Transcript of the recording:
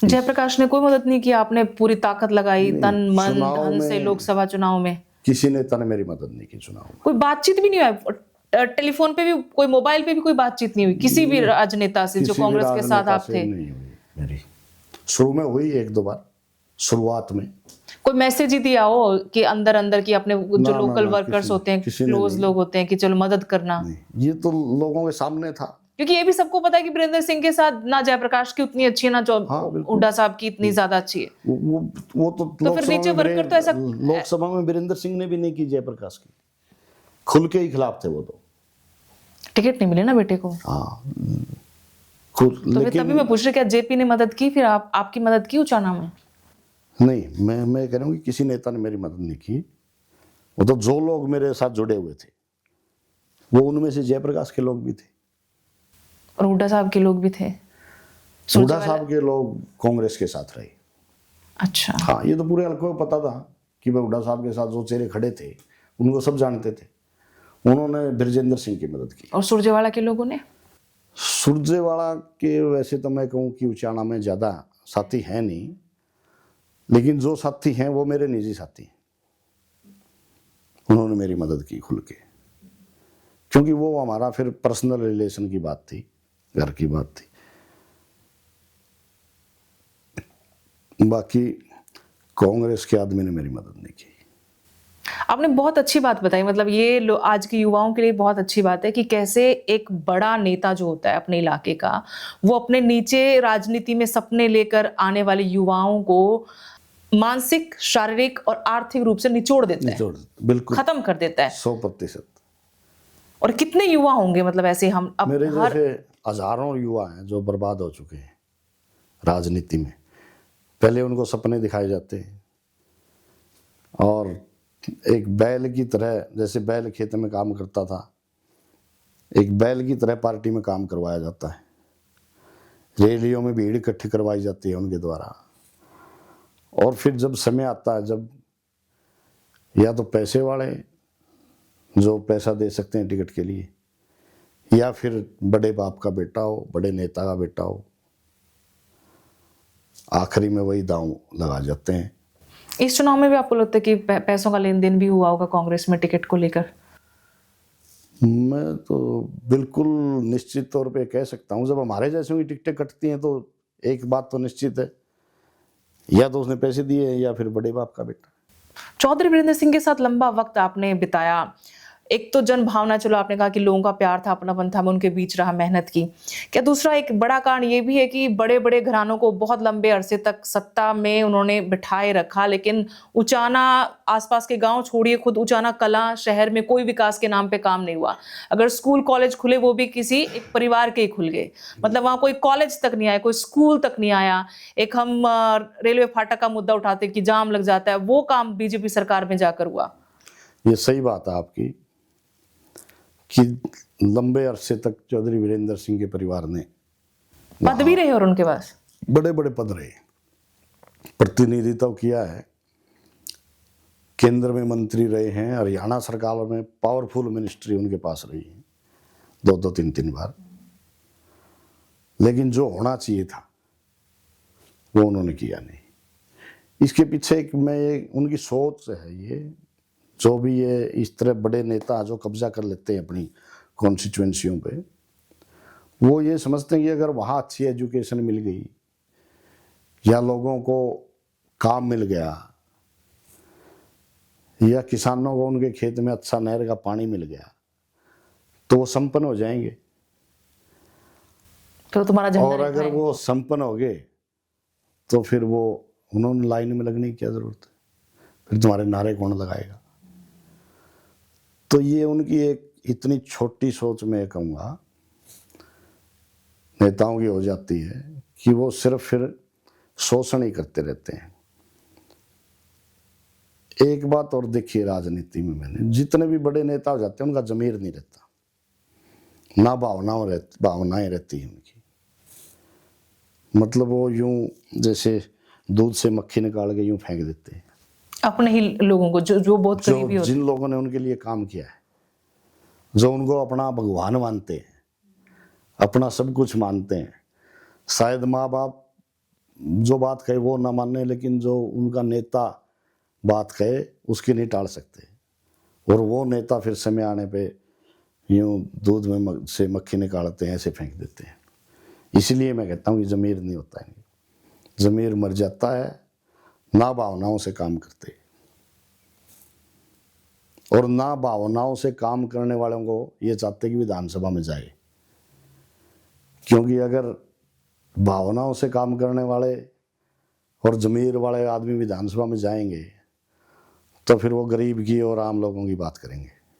जयप्रकाश ने कोई मदद नहीं की, आपने पूरी ताकत लगाई, नहीं, तन मन चुनाव धन से में लोकसभा चुनाव में किसी नेता ने मेरी मदद नहीं की चुनाव में। कोई बातचीत भी नहीं हुई, टेलीफोन पे भी कोई, मोबाइल पे भी कोई बातचीत नहीं हुई किसी भी राजनेता से जो किसी भी कांग्रेस के साथ राजनेता आप से थे? नहीं हुई मेरी। शुरू में हुई एक दो बार, शुरुआत में। कोई मैसेज ही दिया हो कि अंदर अंदर की अपने जो ना, लोकल ना, वर्कर्स होते हैं, किसी ने क्लोज नहीं। लोग होते हैं कि चलो मदद करना? नहीं, ये तो लोगों के सामने था। क्योंकि ये भी सबको पता है कि वीरेंद्र सिंह के साथ ना जयप्रकाश की उतनी अच्छी है, ना जो हाँ, बिल्कुल। हुड्डा साहब की इतनी ज्यादा अच्छी है। वो तो फिर नीचे वर्कर तो ऐसा लोकसभा में वीरेंद्र सिंह ने भी नहीं की जयप्रकाश की, खुल के ही खिलाफ थे वो तो। टिकट नहीं मिले ना बेटे को। हाँ, खुद। तो फिर तभी मैं पूछ रही, क्या जेपी ने मदद की, फिर आपकी मदद की उचाना में? नहीं, मैं कह रहा हूँ कि किसी नेता ने मेरी मदद नहीं की। वो तो जो लोग मेरे साथ जुड़े हुए थे, वो उनमें से जयप्रकाश के लोग भी थे और हुड्डा साहब के लोग भी थे। हुड्डा साहब के लोग कांग्रेस के साथ रहे। अच्छा। हाँ, ये तो पूरे हल्के को पता था कि भाई हुड्डा साहब के साथ जो चेहरे खड़े थे उनको सब जानते थे। उन्होंने ब्रजेंद्र सिंह की मदद की। और सुरजेवाला के लोगों ने? सुरजेवाला के वैसे तो मैं कहूँ कि उचाना में ज़्यादा साथी हैं नहीं, लेकिन जो साथी हैं वो मेरे निजी साथी हैं। उन्होंने मेरी मदद की खुल के, क्योंकि वो हमारा फिर पर्सनल रिलेशन की बात थी, घर की बात थी। बाकी कांग्रेस के आदमी ने मेरी मदद नहीं की। आपने बहुत अच्छी बात बताई, मतलब ये आज के युवाओं के लिए बहुत अच्छी बात है कि कैसे एक बड़ा नेता जो होता है अपने इलाके का, वो अपने नीचे राजनीति में सपने लेकर आने वाले युवाओं को मानसिक, शारीरिक और आर्थिक रूप से निचोड़ देता है, बिल्कुल खत्म कर देता है। 100%। और कितने युवा होंगे मतलब ऐसे, हम अब मेरे जैसे हजारों युवा हैं जो बर्बाद हो चुके हैं राजनीति में। पहले उनको सपने दिखाए जाते हैं और एक बैल की तरह, जैसे बैल खेत में काम करता था, एक बैल की तरह पार्टी में काम करवाया जाता है। रैलियों में भीड़ इकट्ठी करवाई जाती है उनके द्वारा। और फिर जब समय आता है, जब या तो पैसे वाले जो पैसा दे सकते हैं टिकट के लिए, या फिर बड़े बाप का बेटा हो, बड़े नेता का बेटा हो, आखिरी में वही दांव लगा जाते हैं। इस चुनाव में भी आपको लगता है कि पैसों का लेन देन भी हुआ होगा कांग्रेस में टिकट को लेकर? मैं तो बिल्कुल निश्चित तौर पे कह सकता हूँ, जब हमारे जैसे की टिकटें कटती हैं तो एक बात तो निश्चित है, या तो उसने पैसे दिए हैं या फिर बड़े बाप का बेटा। चौधरी वीरेंद्र सिंह के साथ लंबा वक्त आपने बिताया। एक तो जन भावना, चलो आपने कहा कि लोगों का प्यार था, अपनापन था, उनके बीच रहा, मेहनत की। क्या दूसरा एक बड़ा कारण ये भी है कि बड़े बड़े घरानों को बहुत लंबे अरसे तक सत्ता में उन्होंने बिठाए रखा, लेकिन उचाना, आसपास के गांव छोड़िए, खुद उचाना कलां शहर में कोई विकास के नाम पे काम नहीं हुआ। अगर स्कूल कॉलेज खुले वो भी किसी एक परिवार के ही खुल गए, मतलब वहां कोई कॉलेज तक नहीं आया, कोई स्कूल तक नहीं आया। एक हम रेलवे फाटक का मुद्दा उठाते कि जाम लग जाता है, वो काम बीजेपी सरकार में जाकर हुआ। ये सही बात है आपकी कि लंबे अरसे तक चौधरी वीरेंद्र सिंह के परिवार ने पद भी रहे और उनके पास बड़े बड़े पद रहे, प्रतिनिधित्व किया है, केंद्र में मंत्री रहे हैं, हरियाणा सरकार में पावरफुल मिनिस्ट्री उनके पास रही है 2-2 3-3 बार। लेकिन जो होना चाहिए था वो उन्होंने किया नहीं। इसके पीछे उनकी सोच है। ये जो भी ये इस तरह बड़े नेता जो कब्जा कर लेते हैं अपनी कॉन्स्टिट्यूएंसियों पे, वो ये समझते हैं कि अगर वहाँ अच्छी एजुकेशन मिल गई या लोगों को काम मिल गया या किसानों को उनके खेत में अच्छा नहर का पानी मिल गया तो वो संपन्न हो जाएंगे। तो तुम्हारा झंडा और अगर वो संपन्न हो गए तो फिर वो उन्होंने लाइन में लगने की क्या जरूरत है, फिर तुम्हारे नारे कौन लगाएगा। तो ये उनकी एक इतनी छोटी सोच में कहूँगा नेताओं की हो जाती है कि वो सिर्फ फिर शोषण ही करते रहते हैं। एक बात और देखिए राजनीति में, मैंने जितने भी बड़े नेता हो जाते हैं उनका जमीर नहीं रहता, ना भावनाएं रहती हैं उनकी। मतलब वो यूं जैसे दूध से मक्खी निकाल के यूं फेंक देते हैं अपने ही लोगों को, जो बहुत करीबी होते हैं, जिन लोगों ने उनके लिए काम किया है, जो उनको अपना भगवान मानते हैं, अपना सब कुछ मानते हैं। शायद माँ बाप जो बात कहे वो ना माने, लेकिन जो उनका नेता बात कहे उसकी नहीं टाल सकते। और वो नेता फिर समय आने पे यूं दूध में से मक्खी निकालते हैं, ऐसे फेंक देते हैं। इसलिए मैं कहता हूँ कि ज़मीर नहीं होता है, ज़मीर मर जाता है, ना भावनाओं से काम करते। और ना भावनाओं से काम करने वालों को ये चाहते कि विधानसभा में जाए, क्योंकि अगर भावनाओं से काम करने वाले और ज़मीर वाले आदमी विधानसभा में जाएंगे तो फिर वो गरीब की और आम लोगों की बात करेंगे।